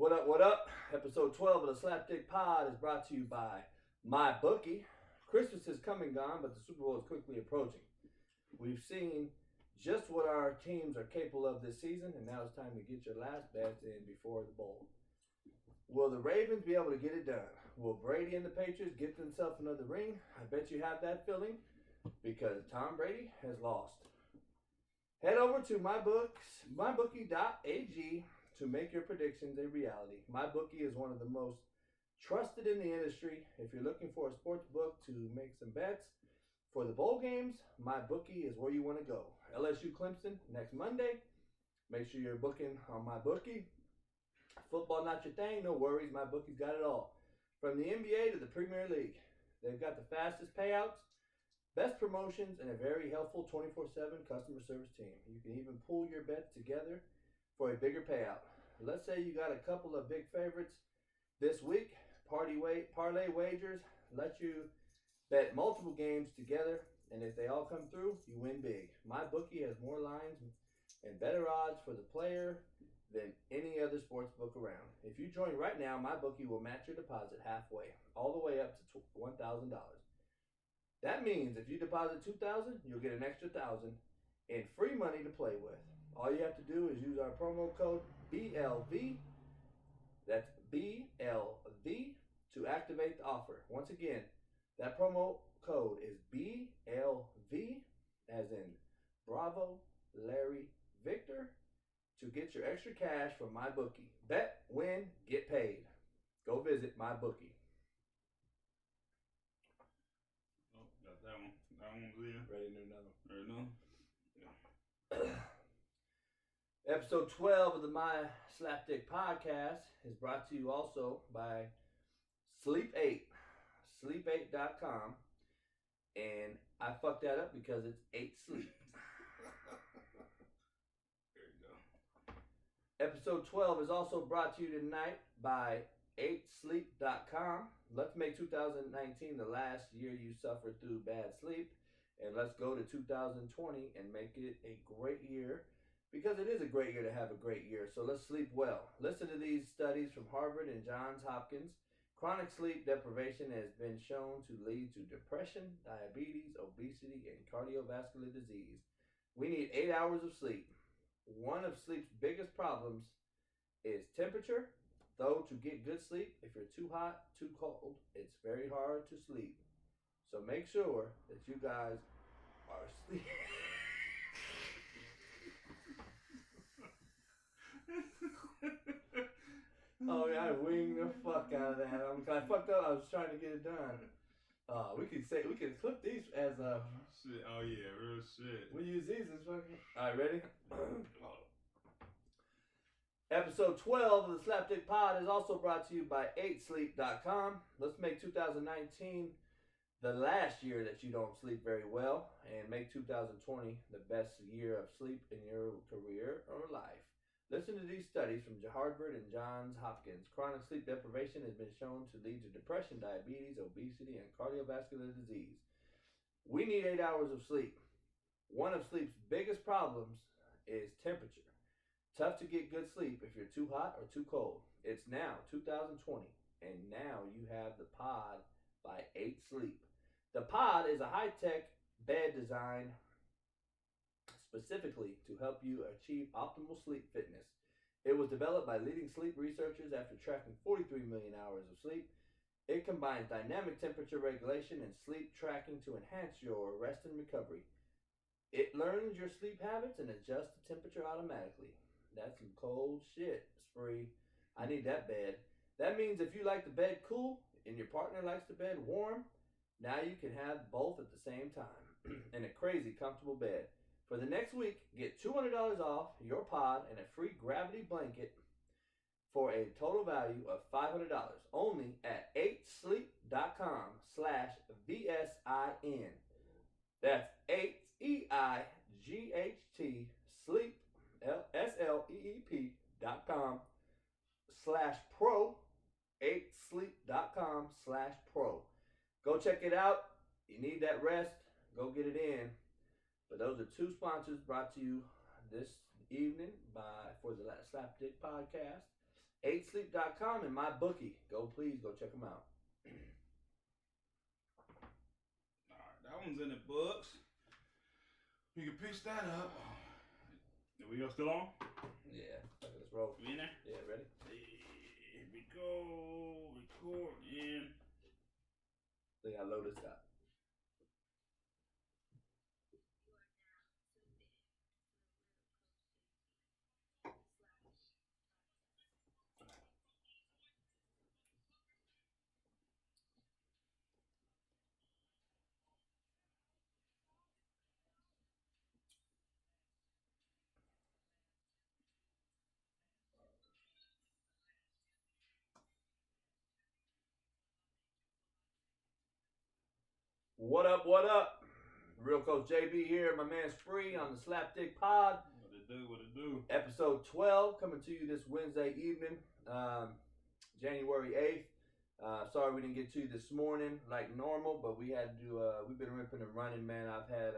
What up? Episode 12 of the Slapdick Pod is brought to you by MyBookie. Christmas is come and gone, but the Super Bowl is quickly approaching. We've seen just what our teams are capable of this season, and now it's time to get your last bets in before the bowl. Will the Ravens be able to get it done? Will Brady and the Patriots get themselves another ring? I bet you have that feeling because Tom Brady has lost. Head over to mybookie.ag to make your predictions a reality. MyBookie is one of the most trusted in the industry. If you're looking for a sports book to make some bets for the bowl games, MyBookie is where you want to go. LSU Clemson next Monday. Make sure you're booking on MyBookie. Football not your thing? No worries. MyBookie's got it all. From the NBA to the Premier League, they've got the fastest payouts, best promotions, and a very helpful 24/7 customer service team. You can even pool your bets together for a bigger payout. Let's say you got a couple of big favorites this week. Parlay wagers let you bet multiple games together, and if they all come through, you win big. MyBookie has more lines and better odds for the player than any other sports book around. If you join right now, MyBookie will match your deposit halfway, all the way up to $1,000. That means if you deposit $2,000, you'll get an extra $1,000 in free money to play with. All you have to do is use our promo code BLV. That's BLV to activate the offer. Once again, that promo code is BLV, as in Bravo, Larry, Victor, to get your extra cash from MyBookie. Bet, win, get paid. Go visit MyBookie. Oh, got that one. That one's in. Ready to do another one. Ready to know? Episode 12 of the My Slapdick Podcast is brought to you also by Sleep8, sleep8.com. And I fucked that up because it's 8 sleep. There you go. Episode 12 is also brought to you tonight by 8sleep.com. Let's make 2019 the last year you suffered through bad sleep. And let's go to 2020 and make it a great year, because it is a great year to have a great year. So let's sleep well. Listen to these studies from Harvard and Johns Hopkins. Chronic sleep deprivation has been shown to lead to depression, diabetes, obesity, and cardiovascular disease. We need 8 hours of sleep. One of sleep's biggest problems is temperature. Though to get good sleep, if you're too hot, too cold, it's very hard to sleep. So make sure that you guys are asleep. Oh yeah, I winged the fuck out of that. I fucked up. I was trying to get it done. We could clip these as shit. Oh yeah, real shit. We use these as fucking. All right, ready? Episode 12 of the Slapdick Pod is also brought to you by 8sleep.com. Let's make 2019 the last year that you don't sleep very well, and make 2020 the best year of sleep in your career or life. Listen to these studies from Harvard and Johns Hopkins. Chronic sleep deprivation has been shown to lead to depression, diabetes, obesity, and cardiovascular disease. We need 8 hours of sleep. One of sleep's biggest problems is temperature. Tough to get good sleep if you're too hot or too cold. It's now 2020, and now you have the Pod by 8 Sleep. The Pod is a high-tech bed designed specifically to help you achieve optimal sleep fitness. It was developed by leading sleep researchers after tracking 43 million hours of sleep. It combines dynamic temperature regulation and sleep tracking to enhance your rest and recovery. It learns your sleep habits and adjusts the temperature automatically. That's some cold shit, Spree. I need that bed. That means if you like the bed cool and your partner likes the bed warm, now you can have both at the same time in a crazy comfortable bed. For the next week, get $200 off your Pod and a free gravity blanket for a total value of $500 only at 8sleep.com/VSIN. That's 8EIGHT sleep SLEEP.com/pro 8sleep.com/pro. Go check it out. You need that rest. Go get it in. But those are two sponsors brought to you this evening for the Slapdick Podcast. 8sleep.com and MyBookie. Please go check them out. Alright, that one's in the books. We can piece that up. Are we still on? Yeah. Let's roll. We in there? Yeah, ready? Here we go. Record in. They got load this up. What up, what up? Real Coach JB here, my man Spree on the Slapdicks pod. What it do? Episode 12 coming to you this Wednesday evening, January 8th. Sorry we didn't get to you this morning like normal, but we had to we've been ripping and running, man. I've had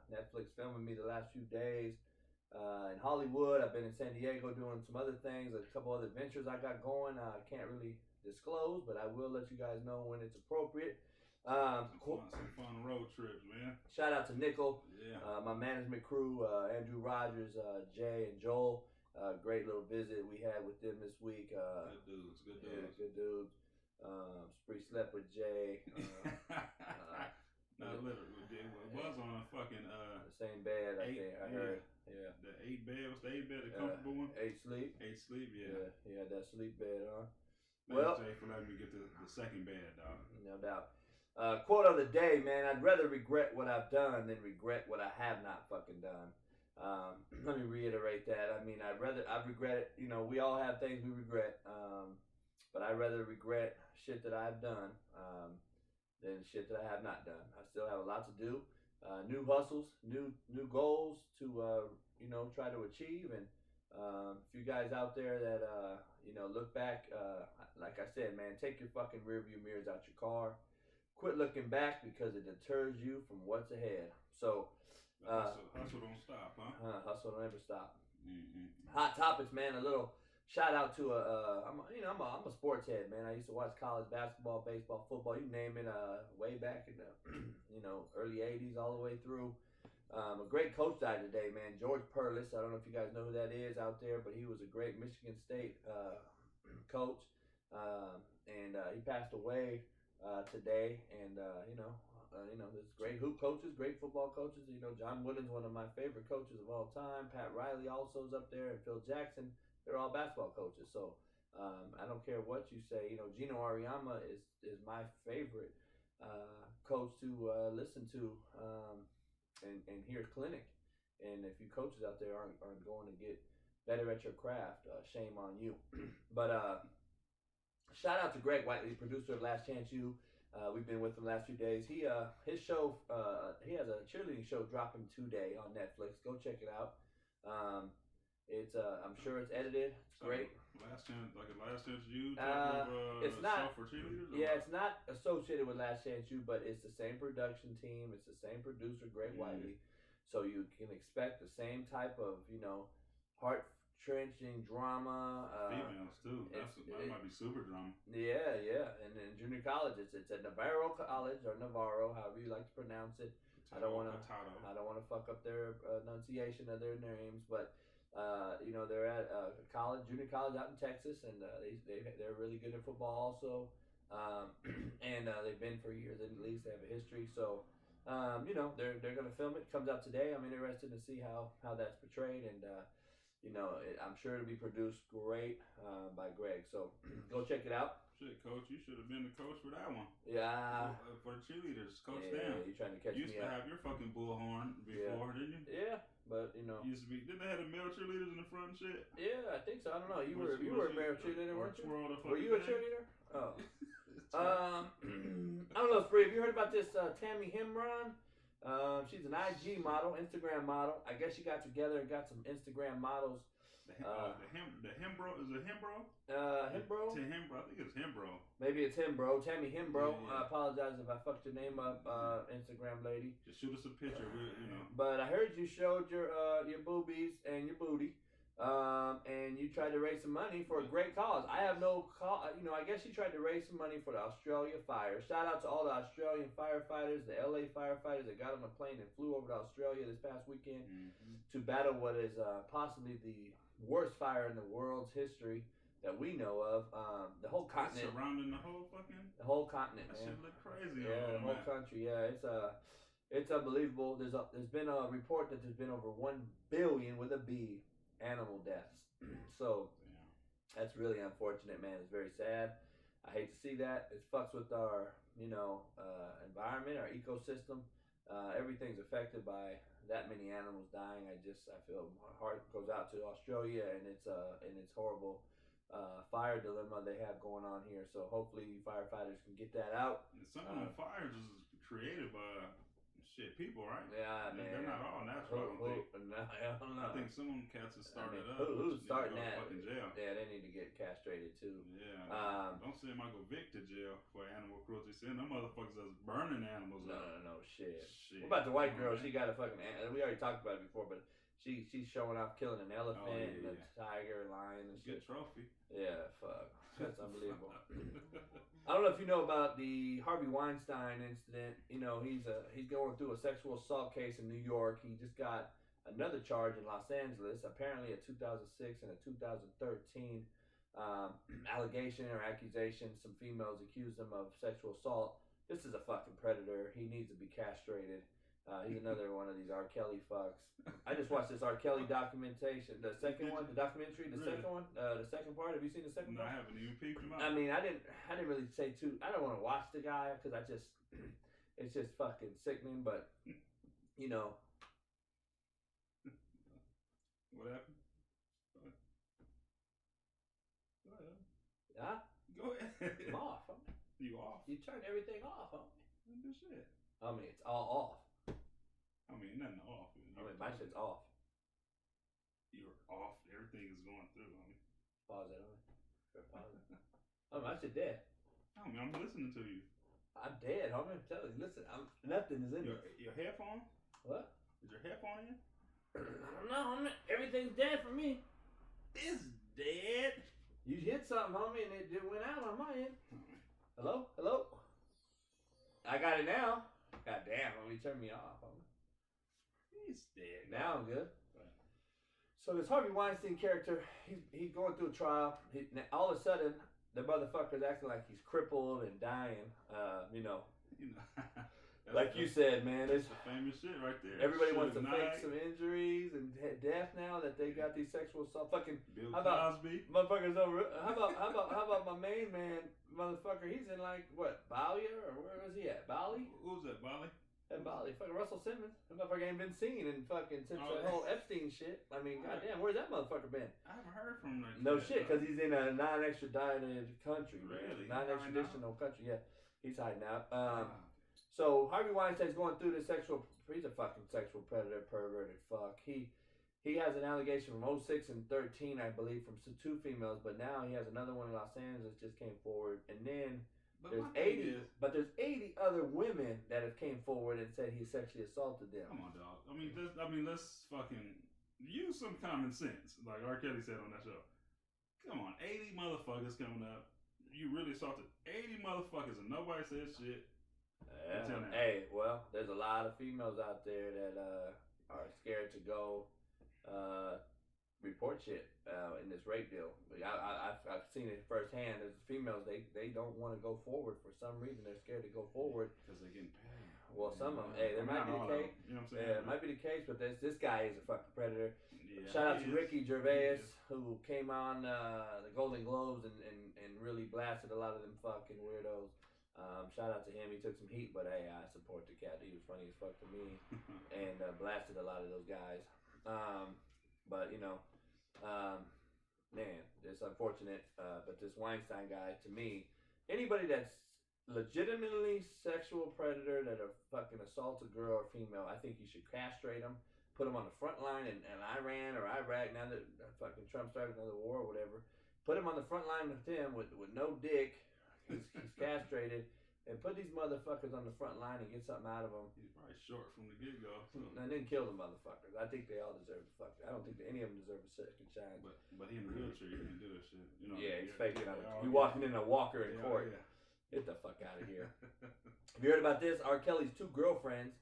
Netflix filming me the last few days in Hollywood. I've been in San Diego doing some other things, a couple other ventures I got going. I can't really disclose, but I will let you guys know when it's appropriate. Some fun road trips, man. Shout out to Nickel, yeah. My management crew, Andrew Rogers, Jay, and Joel. Great little visit we had with them this week. Good dudes. Yeah, good dudes. Spree slept with Jay. No, literally, it was on a fucking the same bed. I heard. Yeah. The 8 bed. What's the 8 bed? The comfortable one. 8 sleep. 8 sleep. Yeah. He had that sleep bed on. Thanks, Jay, for letting me get the second bed, dog. No doubt. Quote of the day, man. I'd rather regret what I've done than regret what I have not fucking done. Let me reiterate that. I mean, I've regretted, we all have things we regret. But I'd rather regret shit that I've done than shit that I have not done. I still have a lot to do. New hustles, new goals to, try to achieve. And if you guys out there that, look back, like I said, man, take your fucking rearview mirrors out your car. Quit looking back because it deters you from what's ahead. So, hustle don't stop, huh? Hustle don't ever stop. Mm-hmm. Hot topics, man. A little shout out to I'm a sports head, man. I used to watch college basketball, baseball, football, you name it. Way back in the early '80s, all the way through. A great coach died today, man. George Perlis. I don't know if you guys know who that is out there, but he was a great Michigan State coach, and he passed away today. And there's great hoop coaches, great football coaches. John Wooden's one of my favorite coaches of all time. Pat Riley also is up there, and Phil Jackson. They're all basketball coaches. So I don't care what you say. Gino Auriemma is my favorite coach to listen to and hear clinic. And if you coaches out there aren't going to get better at your craft, shame on you. But shout out to Greg Whiteley, producer of Last Chance U. We've been with him the last few days. His show, he has a cheerleading show dropping today on Netflix. Go check it out. It's I'm sure it's edited. It's great. Last Chance U. It's not. For cheerleaders, yeah, it's not associated with Last Chance U, but it's the same production team. It's the same producer, Greg Whiteley. So you can expect the same type of heart-wrenching drama. Females too. That might be super drama. Yeah. And in junior college, it's at Navarro College or Navarro, however you like to pronounce it. I don't want to fuck up their enunciation of their names, but they're at junior college out in Texas, and they're really good at football also. And they've been for years at least. They have a history, so. They're gonna film it. Comes out today. I'm interested to see how that's portrayed, and I'm sure it'll be produced great by Greg. So go check it out. Shit, Coach, you should have been the coach for that one. Yeah. For the cheerleaders, Coach Dan. Dan. You trying to catch you me used to up. have your fucking bullhorn before, didn't you? Yeah, but You used to be. Didn't they have the male cheerleaders in the front and shit? Yeah, I think so. I don't know. You were a male cheerleader, weren't you? Were you a cheerleader? Oh. I don't know, Spree. Have you heard about this Tammy Hembron? She's an IG model, Instagram model. I guess she got together and got some Instagram models. The Hembro is it Hembro? Hembro. I think it's Hembro. Maybe it's Hembro. Tammy Hembro. Yeah. I apologize if I fucked your name up, Instagram lady. Just shoot us a picture, But I heard you showed your boobies and your booty and you tried to raise some money for a great cause. I have no call. I guess you tried to raise some money for the Australia fire. Shout out to all the Australian firefighters, the LA firefighters that got on a plane and flew over to Australia this past weekend to battle what is possibly the worst fire in the world's history that we know of. The whole continent, surrounding the whole continent, that man. shit look crazy. Yeah, the whole country. Yeah, it's unbelievable. There's been a report that there's been over 1 billion with a B animal deaths. So that's really unfortunate, man. It's very sad. I hate to see that. It fucks with our environment, our ecosystem. Everything's affected by that many animals dying. I feel my heart goes out to Australia and its horrible fire dilemma they have going on here. So hopefully firefighters can get that out. And some of the fires is created by people, right? Yeah, man. They're not all natural. I don't know. I think some of them cats are started up. Who's starting that? Fucking jail. Yeah, they need to get castrated too. Yeah. Don't send Michael Vick to jail for animal cruelty. Send them motherfuckers that's burning animals. No, shit. What about the white girl? She got a fucking. We already talked about it before, but she's showing off killing an elephant and a tiger, lion, and shit. Good trophy. Yeah, fuck. That's unbelievable. I don't know if you know about the Harvey Weinstein incident. He's going through a sexual assault case in New York. He just got another charge in Los Angeles, apparently a 2006 and a 2013 allegation or accusation. Some females accused him of sexual assault. This is a fucking predator. He needs to be castrated. He's another one of these R. Kelly fucks. I just watched this R. Kelly documentation. The second one, the documentary, the second one, the second part. Have you seen the second part? I haven't even peeped him out. I mean, I didn't really say too. I don't want to watch the guy because it's just fucking sickening. But What happened? Go ahead. Huh? Go ahead. I'm off. You off? You turned everything off, huh? This shit. I mean, it's all off. I mean, nothing off. My shit's off. You're off. Everything is going through, homie. Pause it, homie. Pause it. My shit dead. Homie, I'm listening to you. I'm dead, homie. I'm telling you. Listen, nothing is in your headphone? What? Is your headphone in? I don't know, homie. Everything's dead for me. It's dead. You hit something, homie, and it went out on my end. Hello? Hello? I got it now. God damn, homie, turn me off, homie. He's dead. Now I'm good. So this Harvey Weinstein character, he's going through a trial. All of a sudden, the motherfucker's acting like he's crippled and dying. Like you said, man, it's the famous shit right there. Everybody wants to fake some injuries and death now that they got these sexual assault. Fucking Bill Cosby, Cosby. motherfuckers over. How about my main man, motherfucker? He's in like what, Bali or where was he at? Bali? Who's that, Bali? At Bali, fucking Russell Simmons. That motherfucker ain't been seen in fucking since the whole Epstein shit. I mean, goddamn, where's that motherfucker been? I haven't heard from him. No shit, because he's in a non-extradited country. Really? Non-extraditional country. Yeah, he's hiding out. So Harvey Weinstein's going through this he's a fucking sexual predator, perverted fuck. He has an allegation from 06 and 13, I believe, from 2 females, but now he has another one in Los Angeles just came forward. And then there's 80 other women that have came forward and said he sexually assaulted them. Come on, dog. I mean, let's fucking use some common sense, like R. Kelly said on that show. Come on, 80 motherfuckers coming up. You really assaulted 80 motherfuckers and nobody said shit. Hey, well, there's a lot of females out there that are scared to go report shit in this rape deal. I've seen it firsthand. There's females, they don't want to go forward for some reason. They're scared to go forward because they're getting paid. Well, some of them. Hey, there might be the case. You know what I'm saying? Yeah, it might be the case, but this guy is a fucking predator. Yeah, shout out to Ricky Gervais, who came on the Golden Globes and really blasted a lot of them fucking weirdos. Shout out to him. He took some heat, but hey, I support the cat. He was funny as fuck to me, and blasted a lot of those guys. But man, it's unfortunate. But this Weinstein guy, to me, anybody that's legitimately sexual predator that fucking assaults a girl or female, I think you should castrate them, put them on the front line in Iran or Iraq. Now that fucking Trump started another war or whatever, put him on the front line with him with no dick. He's castrated. and put these motherfuckers on the front line and get something out of them. He's probably short from the get go. So. And then kill the motherfuckers. I think they all deserve to fuck. I don't think that any of them deserve a second chance. But he in a wheelchair, you can't do that shit. You know, yeah, he's faking out. He walking in a walker in court. Yeah. Get the fuck out of here. Have you heard about this? R. Kelly's 2 girlfriends,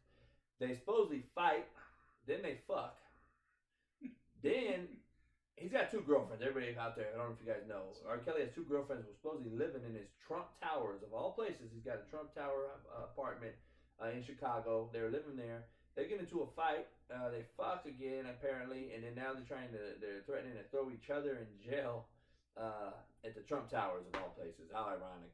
they supposedly fight, then they fuck. Then he's got 2 girlfriends. Everybody out there, I don't know if you guys know. R. Kelly has 2 girlfriends who were supposedly living in his Trump Towers. Of all places, he's got a Trump Tower apartment in Chicago. They're living there. They get into a fight. They fuck again, apparently, and then now they're threatening to throw each other in jail at the Trump Towers, of all places. How ironic.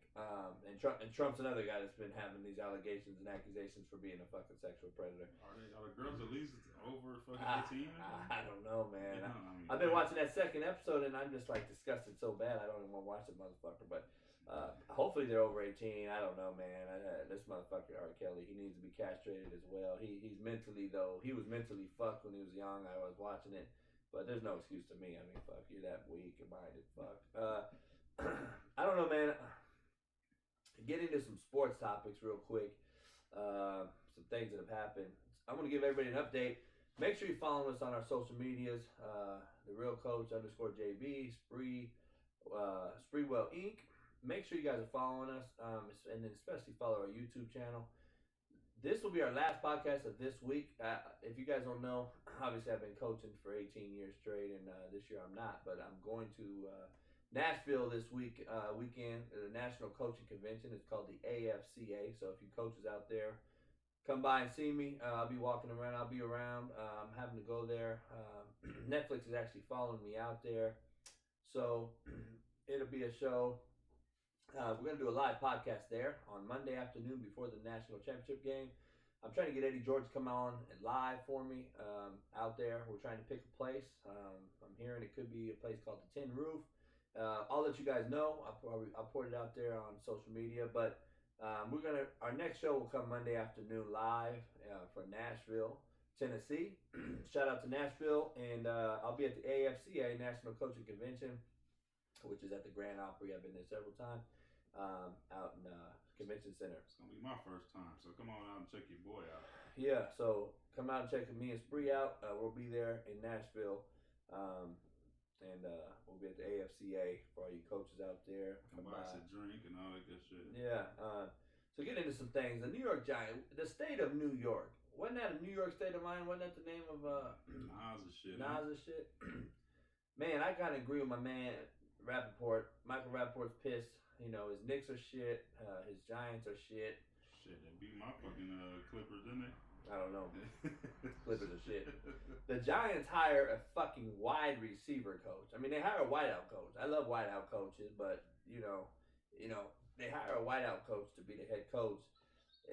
And Trump's another guy that's been having these allegations and accusations for being a fucking sexual predator. Are the girls at least over fucking 18? I don't know, man. Yeah, I mean, I've been watching that second episode and I'm just like disgusted so bad I don't even want to watch the motherfucker. But hopefully they're over 18. I don't know, man. This motherfucker R. Kelly, he needs to be castrated as well. He's mentally though. He was mentally fucked when he was young. I was watching it, but there's no excuse to me. I mean, fuck, you're that weak-minded. Fuck. I don't know, man. Get into some sports topics real quick. Some things that have happened. I'm going to give everybody an update. Make sure you follow us on our social medias. The Real Coach _JB, Spreewell Inc. Make sure you guys are following us, and then especially follow our YouTube channel. This will be our last podcast of this week. If you guys don't know, obviously I've been coaching for 18 years straight, and this year I'm not, but I'm going to Nashville this weekend, the National Coaching Convention. It's called the AFCA. So if you coaches out there, come by and see me. I'll be walking around. I'll be around. I'm having to go there. Netflix is actually following me out there. So it'll be a show. We're going to do a live podcast there on Monday afternoon before the National Championship game. I'm trying to get Eddie George to come on live for me out there. We're trying to pick a place. I'm hearing it could be a place called the Tin Roof. I'll let you guys know. I'll put it out there on social media. But our next show will come Monday afternoon live for Nashville, Tennessee. Shout out to Nashville. And I'll be at the AFCA National Coaching Convention, which is at the Grand Opry. I've been there several times out in Convention Center. It's going to be my first time. So come on out and check your boy out. Yeah, so come out and check me and Spree out. We'll be there in Nashville. And we'll be at the AFCA for all you coaches out there. Come buy us a drink and all that good shit. Yeah. So get into some things. The New York Giants, the state of New York. Wasn't that a New York state of mind? Wasn't that the name of Nas' shit. Nas' shit? Man, I gotta agree with my man Rappaport. Michael Rappaport's pissed. You know, his Knicks are shit. His Giants are shit. Shit, they beat my fucking Clippers, didn't they? I don't know. Clippers are shit. The Giants hire a fucking wide receiver coach. I mean, they hire a wideout coach. I love wideout coaches, but you know, they hire a wideout coach to be the head coach,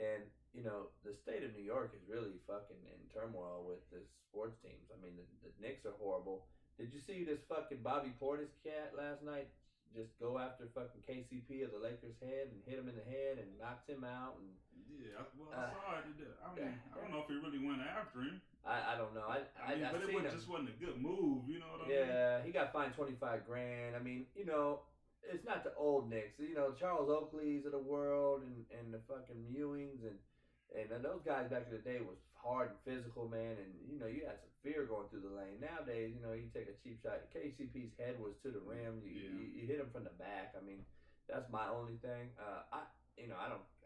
and you know, the state of New York is really fucking in turmoil with the sports teams. I mean, the Knicks are horrible. Did you see this fucking Bobby Portis cat last night? Just go after fucking KCP of the Lakers' head and hit him in the head and knocked him out. And yeah, I saw it. I mean, I don't know if he really went after him. I don't know. But it just wasn't a good move. You know what I mean? Yeah, he got fined $25,000. I mean, you know, it's not the old Knicks. You know, Charles Oakleys of the world and the fucking Ewings and those guys back in the day was hard and physical, man. And you know, you had some fear going through the lane. Nowadays, you know, you take a cheap shot. KCP's head was to the rim. You hit him from the back. I mean, that's my only thing. I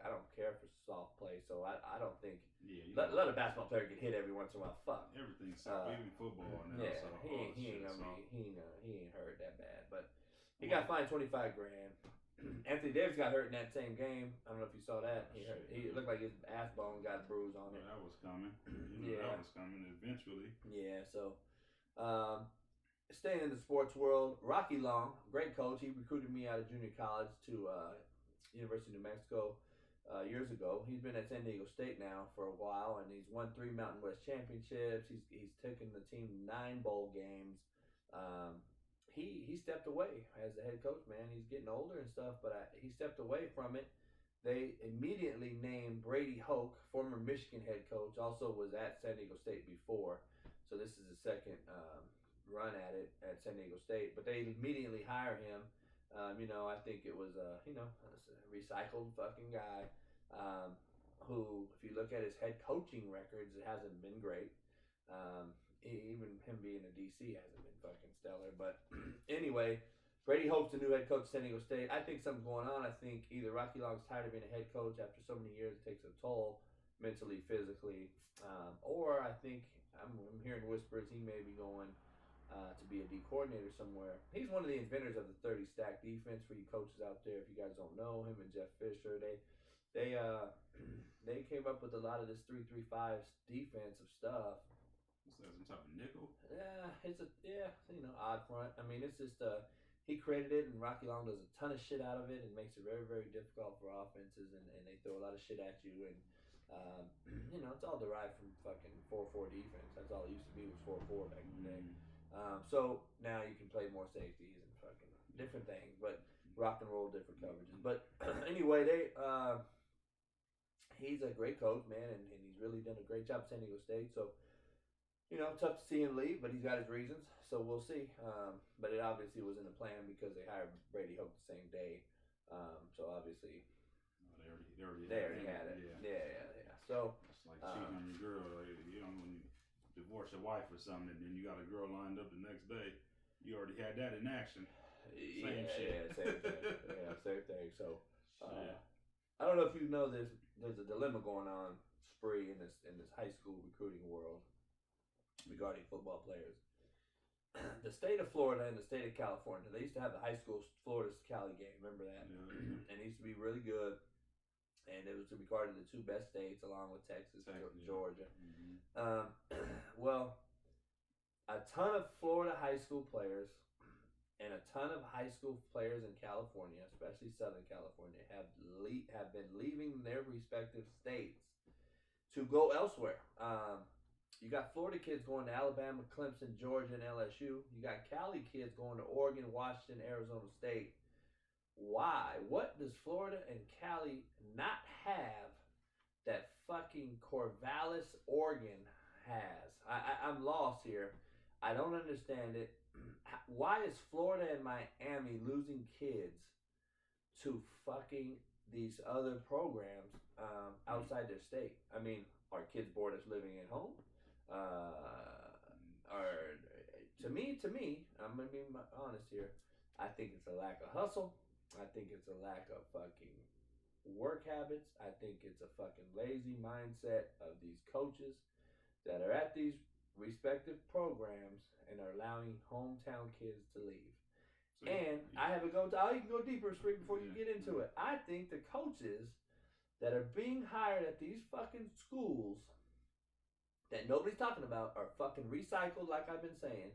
don't care for soft play, so I don't think. Yeah, let a basketball player get hit every once in a while. Fuck. Everything's soft, even football now. Yeah, so he ain't hurt that bad, but he got fined $25,000. Anthony Davis got hurt in that same game. I don't know if you saw that. He looked like his ass bone got bruised on it. That was coming. That was coming eventually. Yeah, so staying in the sports world, Rocky Long, great coach. He recruited me out of junior college to University of New Mexico years ago. He's been at San Diego State now for a while, and he's won 3 Mountain West championships. He's taken the team 9 bowl games. He stepped away as the head coach, man. He's getting older and stuff, but he stepped away from it. They immediately named Brady Hoke, former Michigan head coach, also was at San Diego State before. So this is his second run at it at San Diego State. But they immediately hire him. I think it was a recycled fucking guy. Who, if you look at his head coaching records, it hasn't been great. Even him being a DC hasn't been fucking stellar. But anyway, Brady hopes the new head coach of San Diego State. I think something's going on. I think either Rocky Long's tired of being a head coach after so many years, it takes a toll mentally, physically, or I think I'm hearing whispers he may be going to be a D coordinator somewhere. He's one of the inventors of the 30 stack defense for you coaches out there. If you guys don't know him and Jeff Fisher, they came up with a lot of this 3-3-5 defensive stuff. What's that? Some type of nickel? Yeah, it's odd front. I mean, it's just he created it, and Rocky Long does a ton of shit out of it, and makes it very, very difficult for offenses, and they throw a lot of shit at you, and it's all derived from fucking 4-4 defense. That's all it used to be, was 4-4 back in the day. So now you can play more safeties and fucking different things, but rock and roll different coverages. But anyway, he's a great coach, man, and he's really done a great job at San Diego State. So, tough to see him leave, but he's got his reasons. So we'll see. But it obviously was in the plan because they hired Brady Hoke the same day. So obviously, they already had it. Yeah. So it's like cheating on your girl. Like, when you divorce your wife or something, and then you got a girl lined up the next day, you already had that in action. Same shit. Yeah, same thing. Same thing. So I don't know if you know this. There's a dilemma going on, Spree, in this high school recruiting world regarding football players. The state of Florida and the state of California, they used to have the high school Florida-Cali game. Remember that? Yeah. And it used to be really good. And it was regarded the two best states, along with Texas and Georgia. Mm-hmm. Well, a ton of Florida high school players and a ton of high school players in California, especially Southern California, have been leaving their respective states to go elsewhere. You got Florida kids going to Alabama, Clemson, Georgia, and LSU. You got Cali kids going to Oregon, Washington, Arizona State. Why? What does Florida and Cali not have that fucking Corvallis, Oregon has? I'm lost here. I don't understand it. Why is Florida and Miami losing kids to fucking these other programs outside their state? I mean, are kids bored as living at home? Or to me, I'm gonna be honest here. I think it's a lack of hustle. I think it's a lack of fucking work habits. I think it's a fucking lazy mindset of these coaches that are at these respective programs and are allowing hometown kids to leave. So, and I have you can go deeper, Street, before you get into it. I think the coaches that are being hired at these fucking schools that nobody's talking about are fucking recycled, like I've been saying,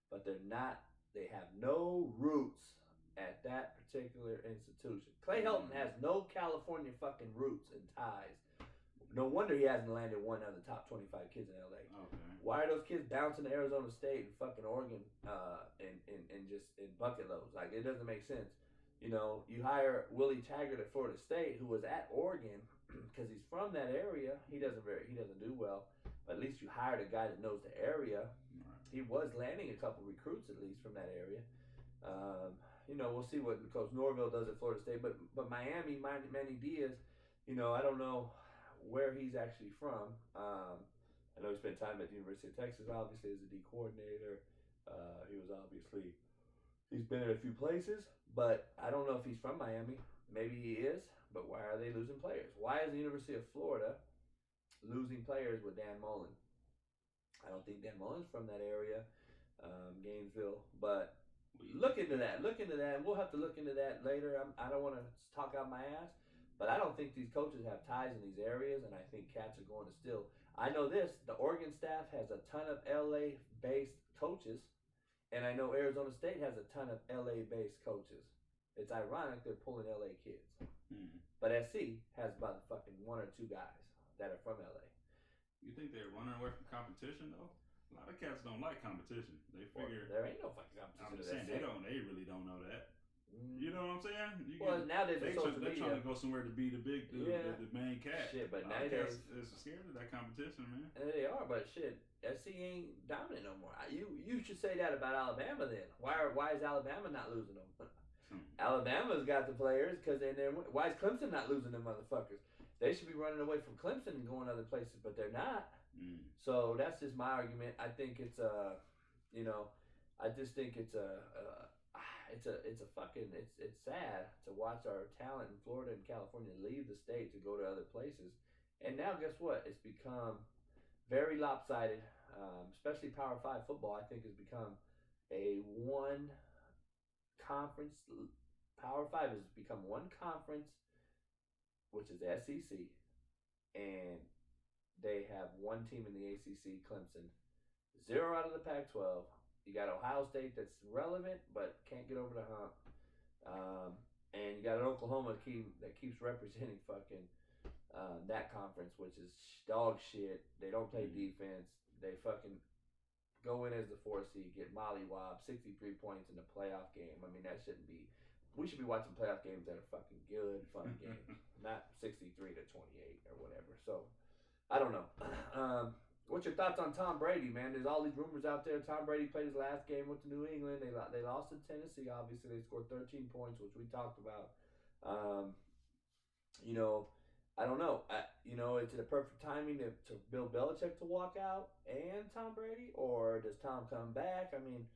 but they're not. They have no roots at that particular institution. Clay Helton has no California fucking roots and ties. No wonder he hasn't landed one of the top 25 kids in LA. Okay. Why are those kids bouncing to Arizona State and fucking Oregon and just in bucket loads? Like, it doesn't make sense. You hire Willie Taggart at Florida State, who was at Oregon because he's from that area. He doesn't do well. But at least you hired a guy that knows the area. Right. He was landing a couple recruits at least from that area. We'll see what Coach Norville does at Florida State. But Miami, Manny Diaz, I don't know where he's actually from. I know he spent time at the University of Texas, obviously, as a D coordinator. He's been in a few places, but I don't know if he's from Miami. Maybe he is, but why are they losing players? Why is the University of Florida losing players with Dan Mullen? I don't think Dan Mullen's from that area, Gainesville, but look into that. We'll have to look into that later. I don't want to talk out my ass, but I don't think these coaches have ties in these areas, and I think cats are going to still. I know this, the Oregon staff has a ton of LA-based coaches, and I know Arizona State has a ton of LA-based coaches. It's ironic they're pulling LA kids. But SC has about fucking one or two guys that are from LA. You think they're running away from competition, though? A lot of cats don't like competition. They figure there ain't no fucking competition. I'm just saying they really don't know that. You know what I'm saying? Nowadays they're trying to go somewhere to be the main cat. Shit, but nowadays they're scared of that competition, man. They are, but shit, SC ain't dominant no more. You should say that about Alabama then. Why is Alabama not losing them? Alabama's got the players because why is Clemson not losing them motherfuckers? They should be running away from Clemson and going other places, but they're not. So that's just my argument. I think it's I just think it's sad to watch our talent in Florida and California leave the state to go to other places. And now guess what? It's become very lopsided, especially Power 5 football. I think has become a one conference. Power 5 has become one conference, which is the SEC, and they have one team in the ACC, Clemson. 0 out of the Pac-12. You got Ohio State that's relevant but can't get over the hump, and you got an Oklahoma team that keeps representing fucking that conference, which is dog shit. They don't play defense. They fucking go in as the 4 seed, get mollywopped, 63 points in the playoff game. I mean, that shouldn't be. We should be watching playoff games that are fucking good, fun games, not 63 to 28 or whatever. So, I don't know. What's your thoughts on Tom Brady, man? There's all these rumors out there. Tom Brady played his last game with New England. They lost to Tennessee, obviously. They scored 13 points, which we talked about. I don't know. Is it a perfect timing to Bill Belichick to walk out and Tom Brady? Or does Tom come back? I mean,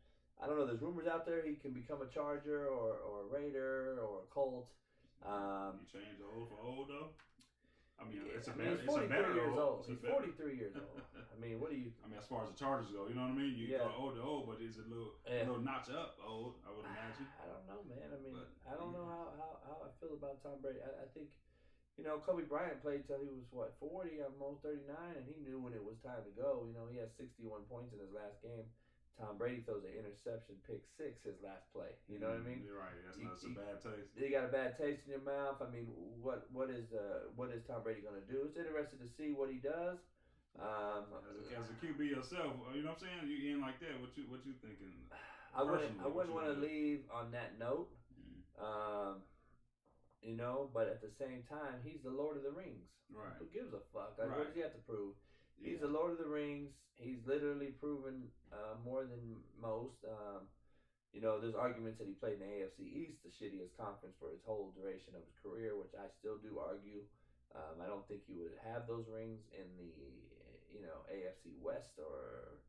I don't know. There's rumors out there he can become a Charger or a Raider or a Colt. You change old for old, though? I mean, he's it's a 43 better years old. He's 43 years old. I mean, what do you? I mean, as far as the Chargers go, you know what I mean? You go old to old, but it's a little notch up old, I would imagine. I don't know, man. I mean, I don't know how I feel about Tom Brady. I think, Kobe Bryant played till he was, 40, almost 39, and he knew when it was time to go. He had 61 points in his last game. Tom Brady throws an interception, pick 6 his last play. You know what I mean? You're right. That's a bad taste. You got a bad taste in your mouth. I mean, what is Tom Brady going to do? It's interesting to see what he does. As a QB yourself, you know what I'm saying? You in like that? What you thinking? I wouldn't want to leave on that note. But at the same time, he's the Lord of the Rings. Right. Who gives a fuck? Like, what does he have to prove? He's the Lord of the Rings. He's literally proven more than most. There's arguments that he played in the AFC East, the shittiest conference, for his whole duration of his career, which I still do argue. I don't think he would have those rings in the, AFC West or,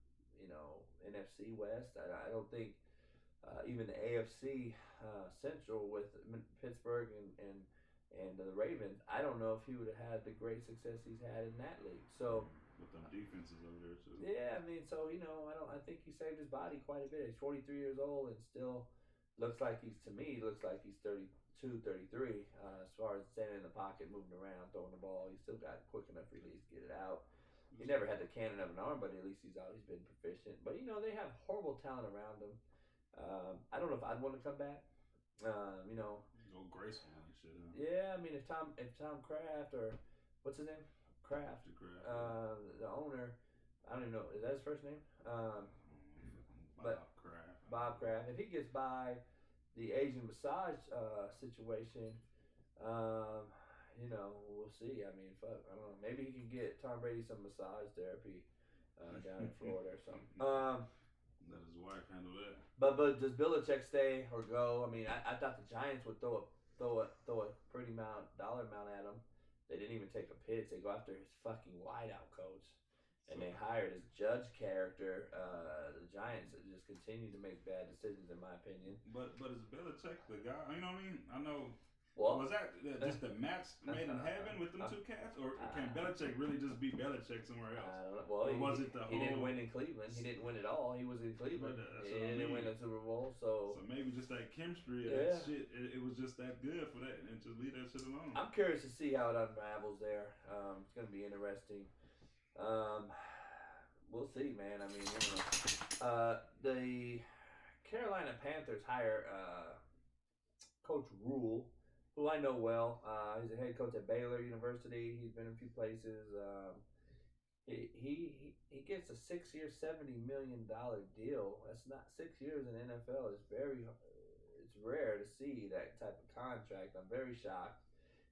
NFC West. I don't think even the AFC Central with Pittsburgh and the Ravens, I don't know if he would have had the great success he's had in that league. So. With them defenses over there too. Yeah, I mean, so I think he saved his body quite a bit. He's 43 years old and still looks like he's 32, 33. As far as standing in the pocket, moving around, throwing the ball, he's still got quick enough release, get it out. He never had the cannon of an arm, but at least he's been proficient. But they have horrible talent around him. I don't know if I'd want to come back. Go graceful and shit. Huh? Yeah, I mean, if Tom Kraft or what's his name? Kraft. The owner, I don't even know, is that his first name? Bob Kraft. If he gets by the Asian massage situation, we'll see. I mean, fuck, I don't know. Maybe he can get Tom Brady some massage therapy down in Florida or something. Let his wife handle that. But does Belichick stay or go? I mean, I thought the Giants would throw a pretty dollar amount at him. They didn't even take a pitch. They go after his fucking wideout coach. And they hired his judge character. The Giants just continue to make bad decisions, in my opinion. But is Belichick the guy? You know what I mean? I know. Well, was that just the match made in heaven with them two cats? Or can Belichick really just be Belichick somewhere else? I don't know. Well, was it the whole... He didn't win in Cleveland. He didn't win at all. He was in Cleveland. He didn't win a Super Bowl. So maybe just that chemistry and that shit, it was just that good for that. And just leave that shit alone. I'm curious to see how it unravels there. It's going to be interesting. We'll see, man. I mean, the Carolina Panthers hire Coach Rule, who I know well. He's a head coach at Baylor University. He's been in a few places. He gets a 6-year, $70 million deal. That's not 6 years in the NFL. It's rare to see that type of contract. I'm very shocked.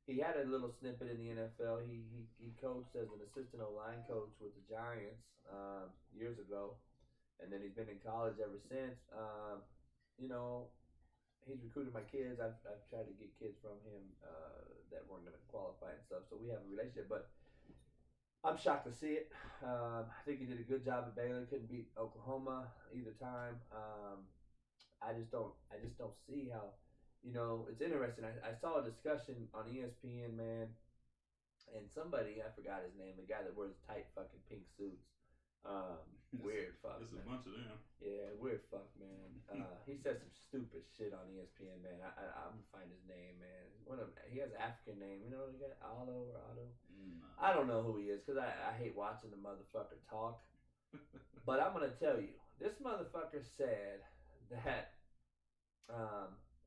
He had a little snippet in the NFL. He coached as an assistant O-line coach with the Giants years ago, and then he's been in college ever since. he's recruited my kids. I've tried to get kids from him that weren't going to qualify and stuff. So we have a relationship, but I'm shocked to see it. I think he did a good job at Baylor. Couldn't beat Oklahoma either time. I just don't see how. It's interesting. I saw a discussion on ESPN, man, and somebody, I forgot his name, the guy that wears tight fucking pink suits. Weird fuck. There's a bunch of them. Yeah, weird fuck, man. He said some stupid shit on ESPN, man. I'm gonna find his name, man. He has an African name. You know what he got? Otto or Otto? No. I don't know who he is because I hate watching the motherfucker talk. But I'm gonna tell you, this motherfucker said that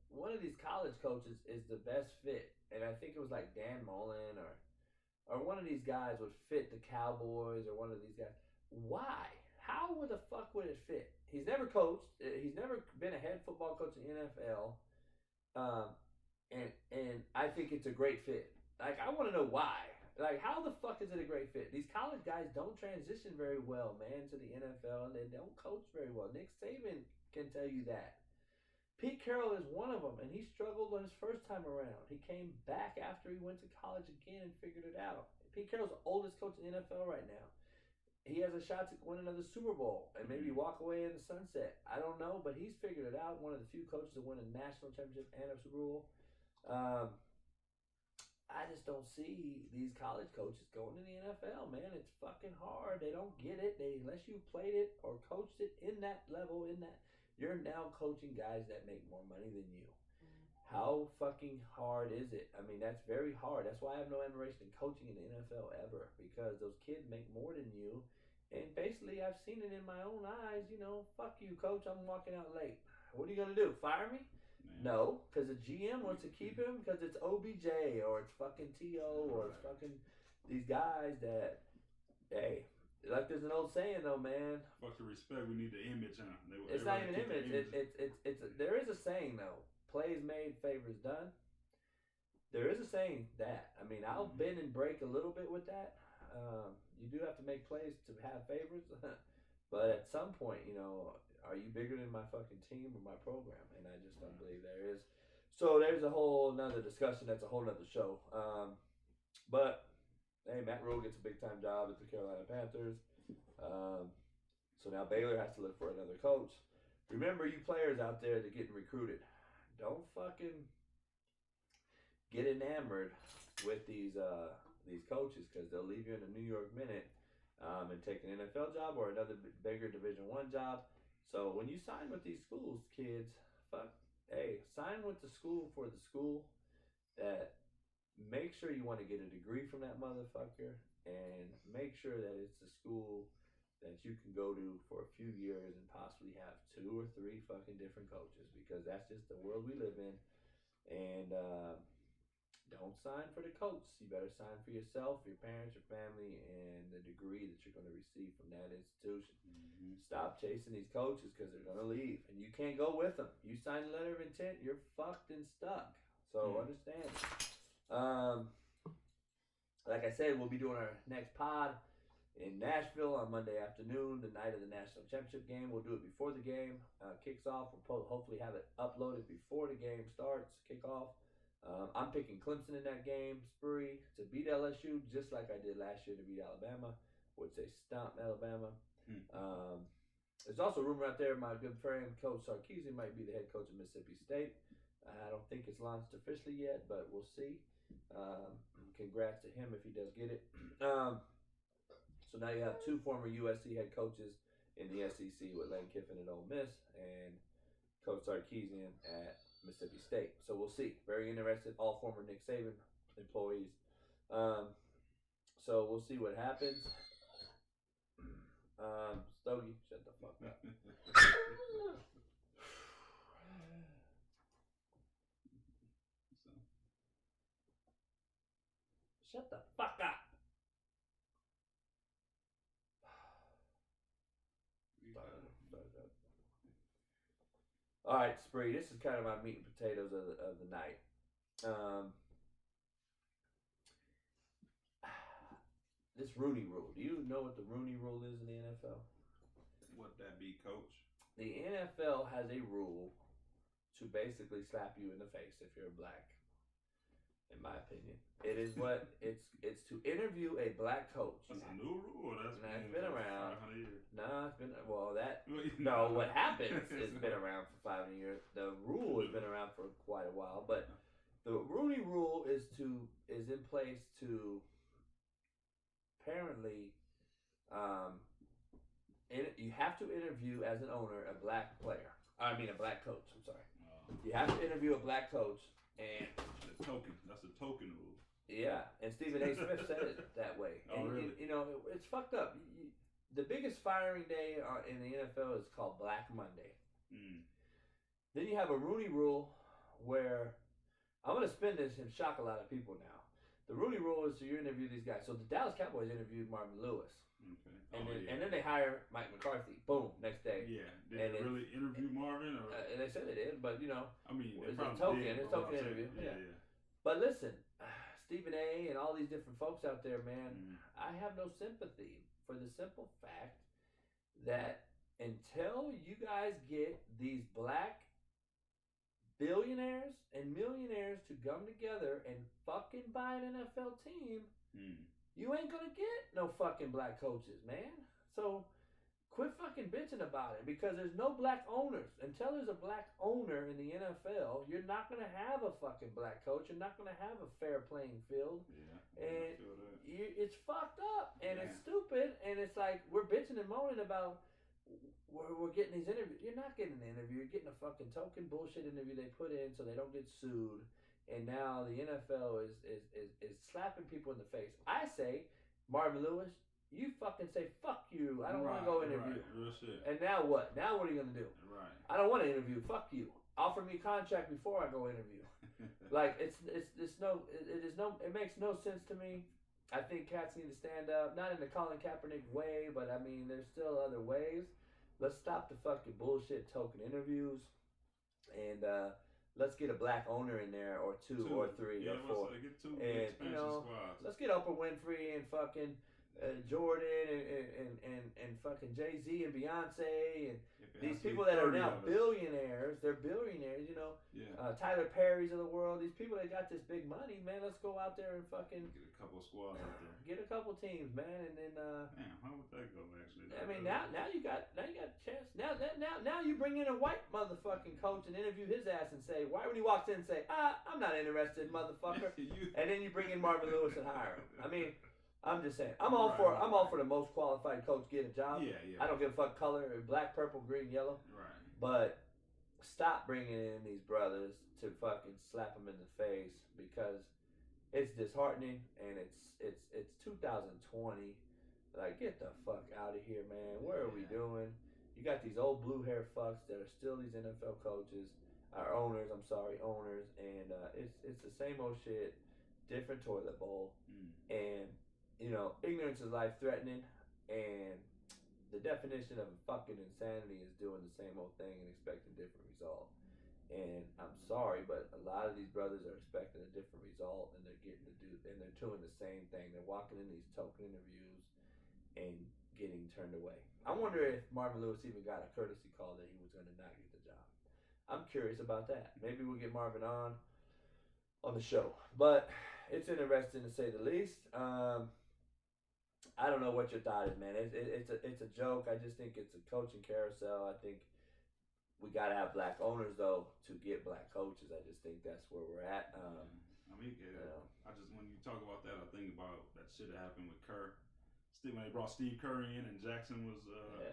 one of these college coaches is the best fit, and I think it was like Dan Mullen or one of these guys would fit the Cowboys or one of these guys. Why? How the fuck would it fit? He's never coached. He's never been a head football coach in the NFL. And I think it's a great fit. Like, I want to know why. Like, how the fuck is it a great fit? These college guys don't transition very well, man, to the NFL, and they don't coach very well. Nick Saban can tell you that. Pete Carroll is one of them, and he struggled on his first time around. He came back after he went to college again and figured it out. Pete Carroll's the oldest coach in the NFL right now. He has a shot to win another Super Bowl and maybe walk away in the sunset. I don't know, but he's figured it out. One of the few coaches to win a national championship and a Super Bowl. I just don't see these college coaches going to the NFL, man. It's fucking hard. They don't get it. Unless you played it or coached it in that level, you're now coaching guys that make more money than you. How fucking hard is it? I mean, that's very hard. That's why I have no admiration in coaching in the NFL ever, because those kids make more than you. And basically, I've seen it in my own eyes. Fuck you, coach. I'm walking out late. What are you going to do? Fire me? Man. No, because the GM wants to keep him because it's OBJ or it's fucking T.O. or it's fucking these guys that, hey, like there's an old saying though, man. Fuck the respect. We need the image, huh? It's not even image. There is a saying though. Plays made, favors done. There is a saying that. I mean, I'll bend and break a little bit with that. You do have to make plays to have favors, but at some point, are you bigger than my fucking team or my program? And I just don't believe there is. So there's a whole nother discussion. That's a whole nother show. But hey, Matt Rule gets a big time job at the Carolina Panthers. So now Baylor has to look for another coach. Remember, you players out there that getting recruited, don't fucking get enamored with these coaches, because they'll leave you in a New York minute and take an NFL job or another bigger Division I job. So when you sign with these schools, kids, sign with the school for the school that. Make sure you want to get a degree from that motherfucker, and make sure that it's a school that you can go to for a few years and possibly have 2 or 3 fucking different coaches, because that's just the world we live in. And don't sign for the coach. You better sign for yourself, your parents, your family, and the degree that you're going to receive from that institution. Mm-hmm. Stop chasing these coaches because they're going to leave, and you can't go with them. You sign a letter of intent, you're fucked and stuck. So understand. Like I said, we'll be doing our next pod in Nashville on Monday afternoon, the night of the national championship game. We'll do it before the game kicks off. We'll hopefully have it uploaded before the game starts, kickoff. I'm picking Clemson in that game, Spree, to beat LSU, just like I did last year to beat Alabama. Would say stomp Alabama. There's also a rumor out there my good friend Coach Sarkisian might be the head coach of Mississippi State. I don't think it's launched officially yet, but we'll see. Congrats to him if he does get it. So now you have 2 former USC head coaches in the SEC with Lane Kiffin at Ole Miss and Coach Sarkisian at Mississippi State. So we'll see. Very interested. All former Nick Saban employees. So we'll see what happens. Stogie, shut the fuck up. Shut the fuck up. All right, Spree. This is kind of my meat and potatoes of the night. This Rooney Rule. Do you know what the Rooney Rule is in the NFL? What that be, Coach? The NFL has a rule to basically slap you in the face if you're black. In my opinion, it is what it's to interview a black coach. That's a new rule. That's been around. 500 years. No, it's been no. What happens? It's been around for 500 years. The rule has been around for quite a while, but the Rooney Rule is in place to apparently, you have to interview as an owner a black player. I mean a black coach. I'm sorry. You have to interview a black coach. And the token. That's a token rule. Yeah, and Stephen A. Smith said it that way. Oh, and, really? You know, it's fucked up. The biggest firing day in the NFL is called Black Monday. Mm. Then you have a Rooney Rule where I'm going to spin this and shock a lot of people now. The Rooney Rule is you interview these guys. So the Dallas Cowboys interviewed Marvin Lewis. Okay. And then they hire Mike McCarthy. Boom, next day. Yeah. Did they really interview Marvin? Or? They said they did, but you know. I mean, it's a token. It's a token interview. Yeah. But listen, Stephen A. and all these different folks out there, man, I have no sympathy for the simple fact that until you guys get these black billionaires and millionaires to come together and fucking buy an NFL team, you ain't gonna get no fucking black coaches, man. So quit fucking bitching about it because there's no black owners. Until there's a black owner in the NFL, you're not gonna have a fucking black coach. You're not gonna have a fair playing field. Yeah, and it's fucked up and it's stupid. And it's like we're bitching and moaning about we're getting these interviews. You're not getting an interview. You're getting a fucking token bullshit interview they put in so they don't get sued. And now the NFL is slapping people in the face. I say, Marvin Lewis, you fucking say, fuck you. I don't want to go interview. Right. Real shit. And now what? Now what are you going to do? Right. I don't want to interview. Fuck you. Offer me a contract before I go interview. Like, it makes no sense to me. I think cats need to stand up. Not in the Colin Kaepernick way, but I mean, there's still other ways. Let's stop the fucking bullshit token interviews. And, let's get a black owner in there, or two or three or four. Get two and squads. Let's get Oprah Winfrey and fucking Jordan and fucking Jay-Z and Beyonce and these people that are now billionaires. They're billionaires, you know. Yeah. Tyler Perry's of the world. These people that got this big money, man. Let's go out there and fucking get a couple squads out there. Get a couple teams, man, and then. Damn, how would that go? Actually, I mean, now you got a chance. Now you bring in a white motherfucking coach and interview his ass and say, why when he walks in and say, I'm not interested, motherfucker, and then you bring in Marvin Lewis and hire him. I mean. I'm just saying. I'm all for the most qualified coach get a job. Yeah. I don't give a fuck color, black, purple, green, yellow. Right. But stop bringing in these brothers to fucking slap them in the face because it's disheartening and it's 2020. Like, get the fuck out of here, man. What are we doing? You got these old blue hair fucks that are still these NFL coaches, owners, and it's the same old shit, different toilet bowl, and. You know, ignorance is life-threatening, and the definition of fucking insanity is doing the same old thing and expecting different result. And I'm sorry, but a lot of these brothers are expecting a different result, and they're doing the same thing. They're walking in these token interviews and getting turned away. I wonder if Marvin Lewis even got a courtesy call that he was going to not get the job. I'm curious about that. Maybe we'll get Marvin on the show, but it's interesting to say the least. I don't know what your thought is, man. It's a joke. I just think it's a coaching carousel. I think we got to have black owners, though, to get black coaches. I just think that's where we're at. I mean, when you talk about that, I think about that shit that happened with Kerr. When they brought Steve Kerr in and Jackson was...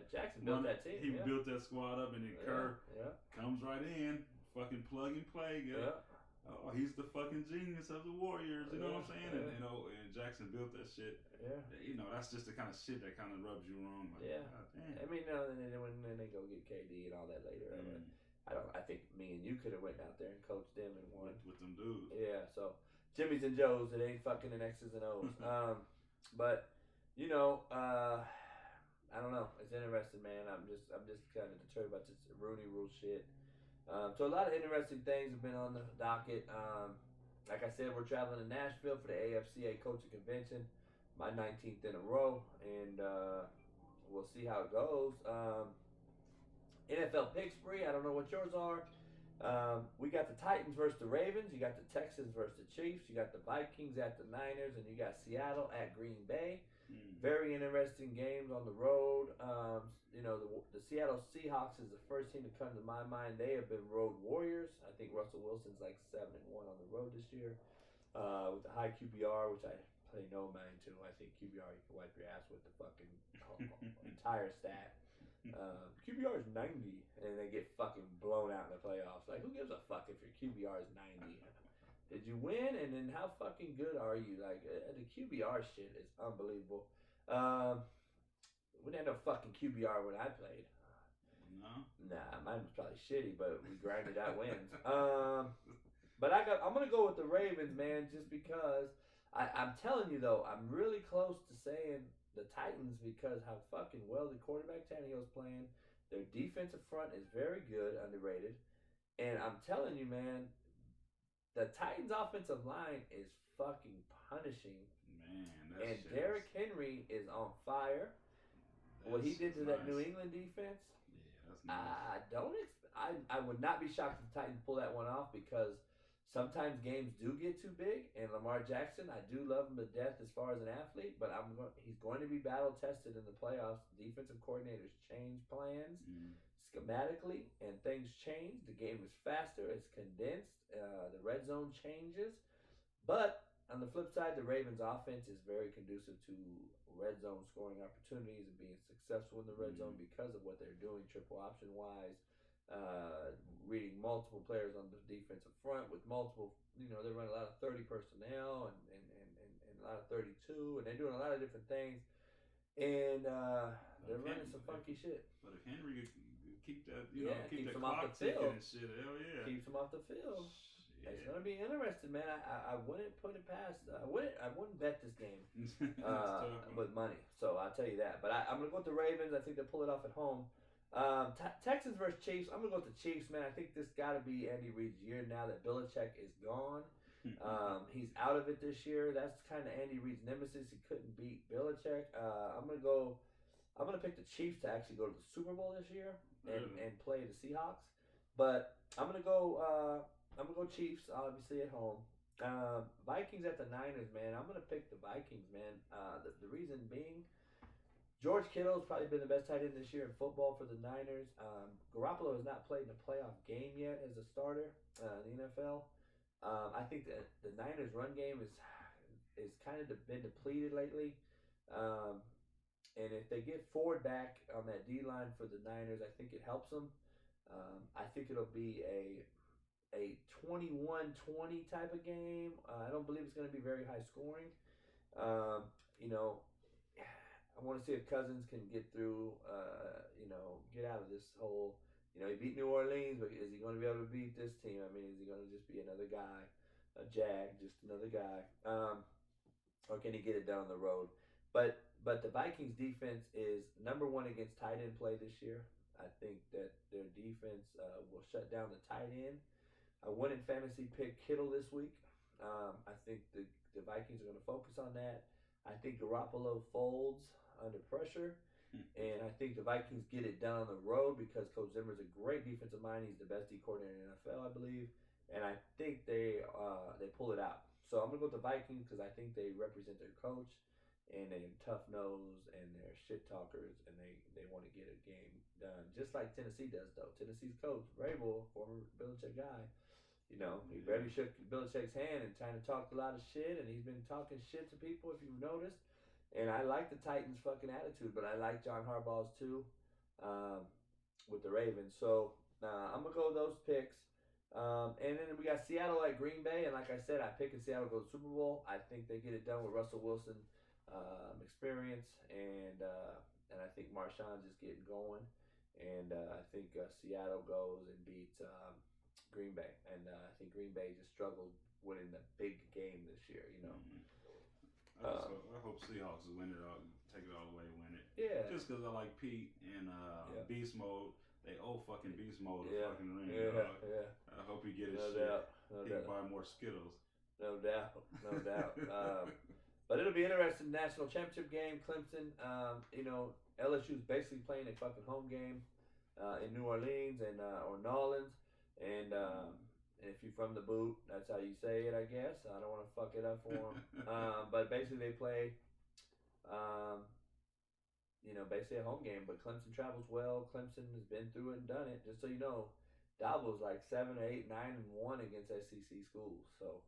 Jackson built that team. He built that squad up, and then Kerr comes right in, fucking plug and play. Oh, he's the fucking genius of the Warriors, you know what I'm saying? And and Jackson built that shit. Yeah. You know, that's just the kind of shit that kind of rubs you wrong. Like, I mean, then they go get KD and all that later. I think me and you could have went out there and coached them and won. With them dudes. Yeah, so Jimmy's and Joe's, it ain't fucking an X's and O's. But, you know, I don't know. It's interesting, man. I'm just kind of deterred about this Rooney Rule shit. So a lot of interesting things have been on the docket. Like I said, we're traveling to Nashville for the AFCA Coaching Convention, my 19th in a row, and we'll see how it goes. NFL pick spree, I don't know what yours are. We got the Titans versus the Ravens. You got the Texans versus the Chiefs. You got the Vikings at the Niners, and you got Seattle at Green Bay. Very interesting games on the road. The Seattle Seahawks is the first team to come to my mind. They have been road warriors. I think Russell Wilson's like 7-1 on the road this year, with the high QBR, which I pay no mind to. I think QBR you can wipe your ass with the fucking entire stat. QBR is 90, and they get fucking blown out in the playoffs. Like, who gives a fuck if your QBR is 90? Did you win? And then how fucking good are you? Like, the QBR shit is unbelievable. We didn't have no fucking QBR when I played. No? Nah, mine was probably shitty, but we grinded out wins. But I'm gonna go with the Ravens, man, just because I'm telling you though, I'm really close to saying the Titans because how fucking well the quarterback Tannehill's playing. Their defensive front is very good, underrated. And I'm telling you, man, the Titans' offensive line is fucking punishing. Man, and Derrick Henry is on fire. What he did to that New England defense, yeah, that's nice. I would not be shocked if the Titans pull that one off because sometimes games do get too big. And Lamar Jackson, I do love him to death as far as an athlete, but he's going to be battle tested in the playoffs. Defensive coordinators change plans schematically, and things change. The game is faster. It's condensed. The red zone changes, but on the flip side, the Ravens' offense is very conducive to red zone scoring opportunities and being successful in the red zone because of what they're doing triple option wise, reading multiple players on the defensive front with multiple, they run a lot of 30 personnel and a lot of 32, and they're doing a lot of different things, and they're running some funky shit. But if Henry keep that, keeps the him clock off the field and shit, hell yeah, keeps him off the field. Yeah. It's gonna be interesting, man. I wouldn't put it past. I wouldn't bet this game with money. So I'll tell you that. But I'm gonna go with the Ravens. I think they'll pull it off at home. Texans versus Chiefs. I'm gonna go with the Chiefs, man. I think this got to be Andy Reid's year now that Belichick is gone. He's out of it this year. That's kind of Andy Reid's nemesis. He couldn't beat Belichick. I'm gonna pick the Chiefs to actually go to the Super Bowl this year and play the Seahawks. But I'm gonna go Chiefs, obviously, at home. Vikings at the Niners, man. I'm going to pick the Vikings, man. The reason being, George Kittle's probably been the best tight end this year in football for the Niners. Garoppolo has not played in a playoff game yet as a starter in the NFL. I think that the Niners' run game is kind of been depleted lately. And if they get Ford back on that D-line for the Niners, I think it helps them. I think it'll be a 21-20 type of game. I don't believe it's going to be very high scoring. I want to see if Cousins can get through, get out of this whole, he beat New Orleans, but is he going to be able to beat this team? I mean, is he going to just be another guy, a Jag, just another guy? Or can he get it down the road? But the Vikings defense is number one against tight end play this year. I think that their defense will shut down the tight end. I wouldn't fantasy pick Kittle this week. I think the Vikings are going to focus on that. I think Garoppolo folds under pressure. And I think the Vikings get it done on the road because Coach Zimmer's a great defensive mind. He's the best D coordinator in the NFL, I believe. And I think they pull it out. So I'm going to go with the Vikings because I think they represent their coach. And they're tough nosed and they're shit talkers and they want to get a game done. Just like Tennessee does, though. Tennessee's coach, Vrabel, former Belichick guy, he barely shook Belichick's hand and trying to talk a lot of shit, and he's been talking shit to people, if you've noticed. And I like the Titans' fucking attitude, but I like John Harbaugh's too, with the Ravens. So I'm going to go with those picks. And then we got Seattle at Green Bay, and like I said, I pick Seattle to go to the Super Bowl. I think they get it done with Russell Wilson experience, and I think Marshawn's just getting going. And I think Seattle goes and beats Green Bay, and I think Green Bay just struggled winning the big game this year. I hope Seahawks will win it all, take it all the way, win it. Yeah. Just because I like Pete and Beast Mode. They owe fucking Beast Mode a fucking ring. Yeah. I hope he get his No shit. doubt. He can buy more Skittles. No doubt. But it'll be interesting. National championship game, Clemson. LSU's basically playing a fucking home game in New Orleans and or New Orleans. And if you're from the boot, that's how you say it, I guess. I don't want to fuck it up for them. But basically, they play, um, basically a home game. But Clemson travels well. Clemson has been through it and done it. Just so you know, Dabo's like 7 or 8, 9-1 against SEC schools. So,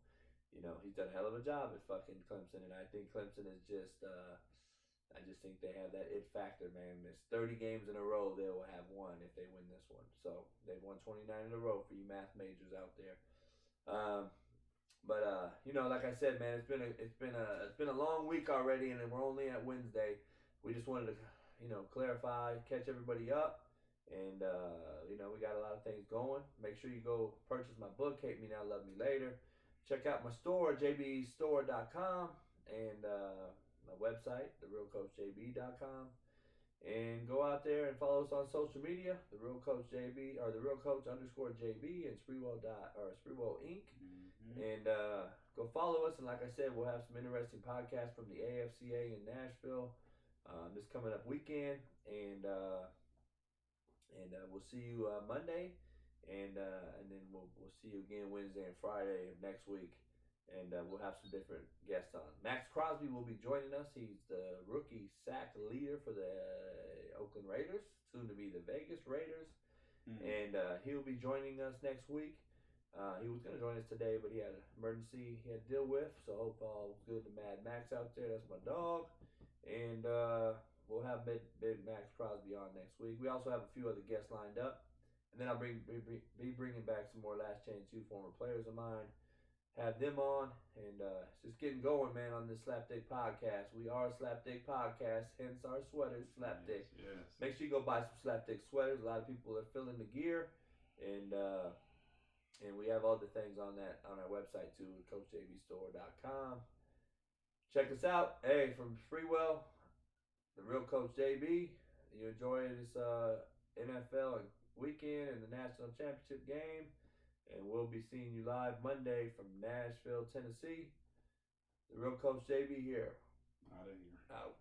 he's done a hell of a job at fucking Clemson. And I think Clemson is just, I just think they have that it factor, man. There's 30 games in a row they will have won if they win this one. So they've won 29 in a row for you math majors out there. But like I said, man, it's been a long week already, and we're only at Wednesday. We just wanted to, clarify, catch everybody up, and we got a lot of things going. Make sure you go purchase my book, Hate Me Now, Love Me Later. Check out my store, jbstore.com, and my website, therealcoachjb.com. And go out there and follow us on social media, The Real Coach JB, or The Real Coach _JB, and Spreewell Inc. Mm-hmm. And go follow us. And like I said, we'll have some interesting podcasts from the AFCA in Nashville this coming up weekend. And we'll see you Monday, and then we'll see you again Wednesday and Friday of next week. And we'll have some different guests on. Max Crosby will be joining us. He's the rookie sack leader for the Oakland Raiders, soon to be the Vegas Raiders. Mm-hmm. And he'll be joining us next week. He was going to join us today, but he had an emergency he had to deal with. So I hope all was good to Mad Max out there. That's my dog. And we'll have Big Max Crosby on next week. We also have a few other guests lined up. And then I'll be bringing back some more Last Chance U former players of mine. Have them on, and it's just getting going, man, on this Slapdick podcast. We are a Slapdick podcast, hence our sweaters, Slapdick. Yes. Make sure you go buy some Slapdick sweaters. A lot of people are filling the gear, and we have other things on our website too, CoachJBStore.com. Check us out. Hey, from Spreewell, The Real Coach JB. You enjoy this NFL weekend and the national championship game. And we'll be seeing you live Monday from Nashville, Tennessee. The Real Coach JB here. Out of here. Out.